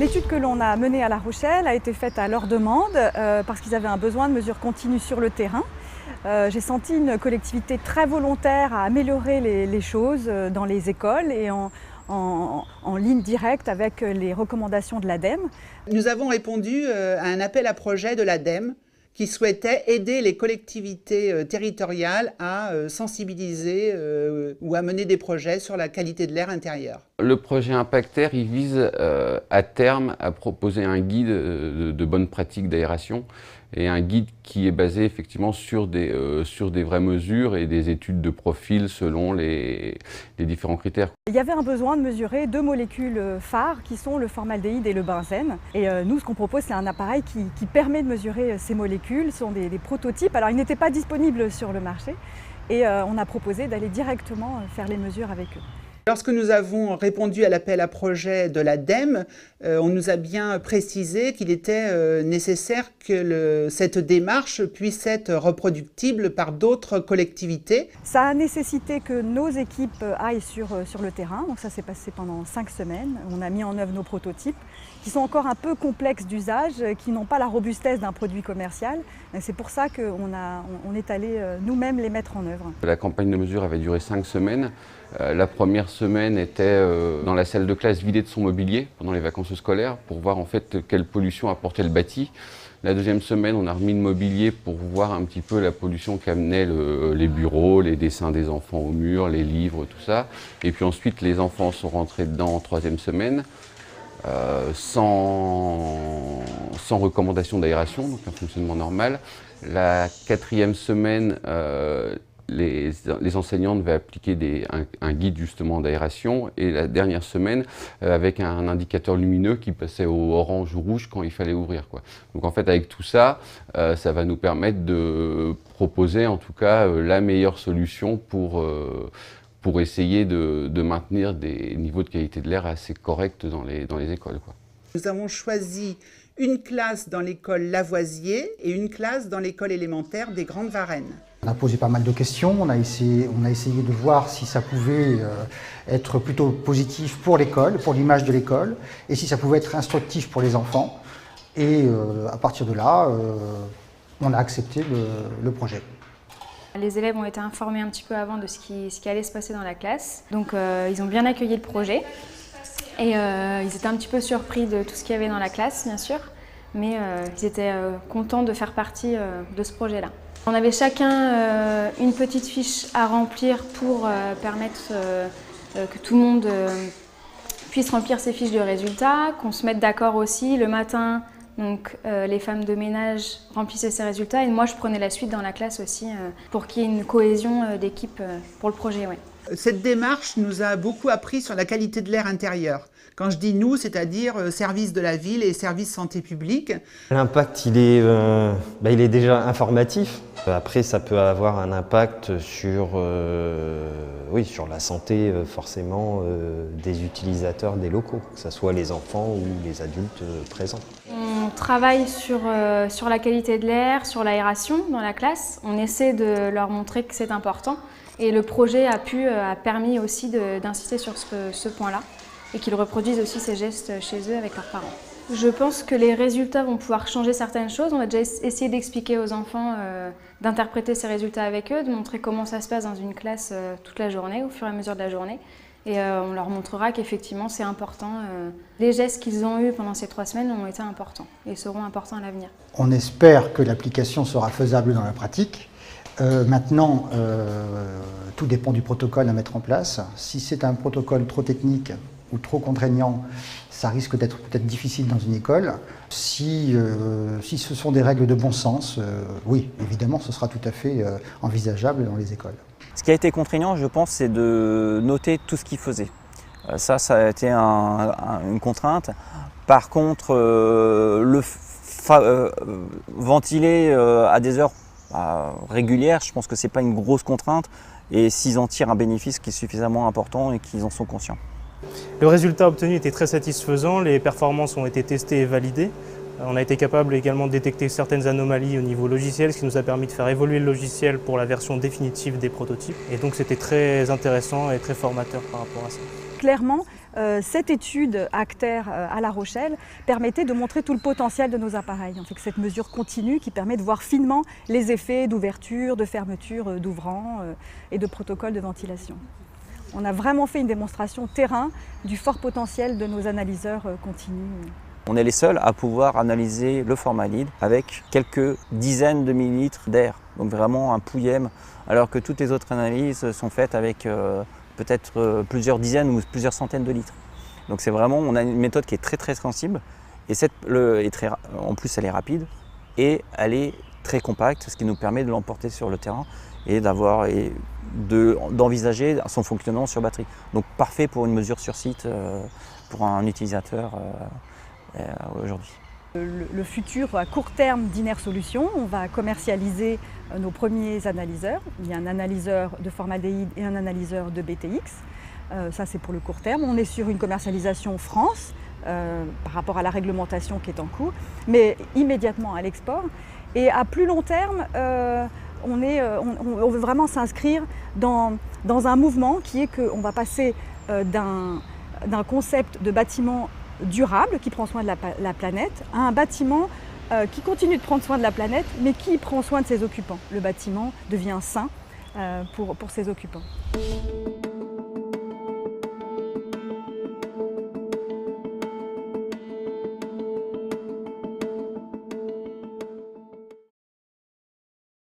L'étude que l'on a menée à La Rochelle a été faite à leur demande parce qu'ils avaient un besoin de mesures continues sur le terrain. J'ai senti une collectivité très volontaire à améliorer les choses dans les écoles et en ligne directe avec les recommandations de l'ADEME. Nous avons répondu à un appel à projet de l'ADEME qui souhaitait aider les collectivités territoriales à sensibiliser ou à mener des projets sur la qualité de l'air intérieur. Le projet Impactair, il vise à terme à proposer un guide de bonnes pratiques d'aération et un guide qui est basé effectivement sur des vraies mesures et des études de profil selon les différents critères. Il y avait un besoin de mesurer deux molécules phares qui sont le formaldéhyde et le benzène. Et nous, ce qu'on propose, c'est un appareil qui permet de mesurer ces molécules. Ce sont des prototypes. Alors, ils n'étaient pas disponibles sur le marché et on a proposé d'aller directement faire les mesures avec eux. Lorsque nous avons répondu à l'appel à projet de l'ADEME, on nous a bien précisé qu'il était nécessaire que cette démarche puisse être reproductible par d'autres collectivités. Ça a nécessité que nos équipes aillent sur le terrain. Donc ça s'est passé pendant 5 semaines. On a mis en œuvre nos prototypes qui sont encore un peu complexes d'usage, qui n'ont pas la robustesse d'un produit commercial. C'est pour ça qu'on est allé nous-mêmes les mettre en œuvre. La campagne de mesure avait duré 5 semaines. La première semaine était dans la salle de classe vidée de son mobilier pendant les vacances scolaires pour voir en fait quelle pollution apportait le bâti. La deuxième semaine, on a remis le mobilier pour voir un petit peu la pollution qu'amenaient les bureaux, les dessins des enfants au mur, les livres, tout ça. Et puis ensuite, les enfants sont rentrés dedans en troisième semaine, sans recommandation d'aération, donc un fonctionnement normal. La quatrième semaine, les enseignants devaient appliquer un guide justement d'aération et la dernière semaine avec un indicateur lumineux qui passait au orange ou rouge quand il fallait ouvrir, quoi. Donc en fait avec tout ça, ça va nous permettre de proposer en tout cas la meilleure solution pour essayer de maintenir des niveaux de qualité de l'air assez corrects dans les écoles, quoi. Nous avons choisi une classe dans l'école Lavoisier et une classe dans l'école élémentaire des Grandes Varennes. On a posé pas mal de questions, on a essayé de voir si ça pouvait être plutôt positif pour l'école, pour l'image de l'école, et si ça pouvait être instructif pour les enfants. Et à partir de là, on a accepté le projet. Les élèves ont été informés un petit peu avant de ce qui allait se passer dans la classe. Donc ils ont bien accueilli le projet. Et ils étaient un petit peu surpris de tout ce qu'il y avait dans la classe, bien sûr. Mais ils étaient contents de faire partie de ce projet-là. On avait chacun une petite fiche à remplir pour permettre que tout le monde puisse remplir ses fiches de résultats, qu'on se mette d'accord aussi le matin. Donc les femmes de ménage remplissaient ces résultats et moi je prenais la suite dans la classe aussi pour qu'il y ait une cohésion d'équipe pour le projet. Ouais. Cette démarche nous a beaucoup appris sur la qualité de l'air intérieur. Quand je dis nous, c'est-à-dire services de la ville et services santé publique. L'impact, il est déjà informatif. Après, ça peut avoir un impact sur la santé forcément des utilisateurs des locaux, que ce soit les enfants ou les adultes présents. On travaille sur la qualité de l'air, sur l'aération dans la classe. On essaie de leur montrer que c'est important. Et le projet a permis aussi d'insister sur ce point-là et qu'ils reproduisent aussi ces gestes chez eux avec leurs parents. Je pense que les résultats vont pouvoir changer certaines choses. On va déjà essayer d'expliquer aux enfants, d'interpréter ces résultats avec eux, de montrer comment ça se passe dans une classe toute la journée, au fur et à mesure de la journée. Et on leur montrera qu'effectivement c'est important. Les gestes qu'ils ont eus pendant ces 3 semaines ont été importants et seront importants à l'avenir. On espère que l'application sera faisable dans la pratique. Maintenant, tout dépend du protocole à mettre en place. Si c'est un protocole trop technique ou trop contraignant, ça risque d'être peut-être difficile dans une école. Si ce sont des règles de bon sens, oui, évidemment, ce sera tout à fait envisageable dans les écoles. Ce qui a été contraignant, je pense, c'est de noter tout ce qu'ils faisaient. Ça a été une contrainte. Par contre, ventiler à des heures régulières, je pense que ce n'est pas une grosse contrainte et s'ils en tirent un bénéfice qui est suffisamment important et qu'ils en sont conscients. Le résultat obtenu était très satisfaisant, les performances ont été testées et validées. On a été capable également de détecter certaines anomalies au niveau logiciel, ce qui nous a permis de faire évoluer le logiciel pour la version définitive des prototypes. Et donc c'était très intéressant et très formateur par rapport à ça. Clairement, cette étude ACTER à La Rochelle permettait de montrer tout le potentiel de nos appareils. On fait que cette mesure continue qui permet de voir finement les effets d'ouverture, de fermeture d'ouvrants et de protocoles de ventilation. On a vraiment fait une démonstration terrain du fort potentiel de nos analyseurs continus. On est les seuls à pouvoir analyser le formaldéhyde avec quelques dizaines de millilitres d'air, donc vraiment un pouillème, alors que toutes les autres analyses sont faites avec peut-être plusieurs dizaines ou plusieurs centaines de litres. Donc c'est vraiment, on a une méthode qui est très sensible, et en plus elle est rapide, et elle est très compacte, ce qui nous permet de l'emporter sur le terrain et d'envisager son fonctionnement sur batterie. Donc parfait pour une mesure sur site pour un utilisateur aujourd'hui. Le futur à court terme d'Iner Solutions, on va commercialiser nos premiers analyseurs. Il y a un analyseur de formaldéhyde et un analyseur de BTX. Ça c'est pour le court terme. On est sur une commercialisation France par rapport à la réglementation qui est en cours, mais immédiatement à l'export. Et à plus long terme, on veut vraiment s'inscrire dans un mouvement qui est qu'on va passer d'un concept de bâtiment durable qui prend soin de la planète à un bâtiment qui continue de prendre soin de la planète mais qui prend soin de ses occupants. Le bâtiment devient sain pour ses occupants.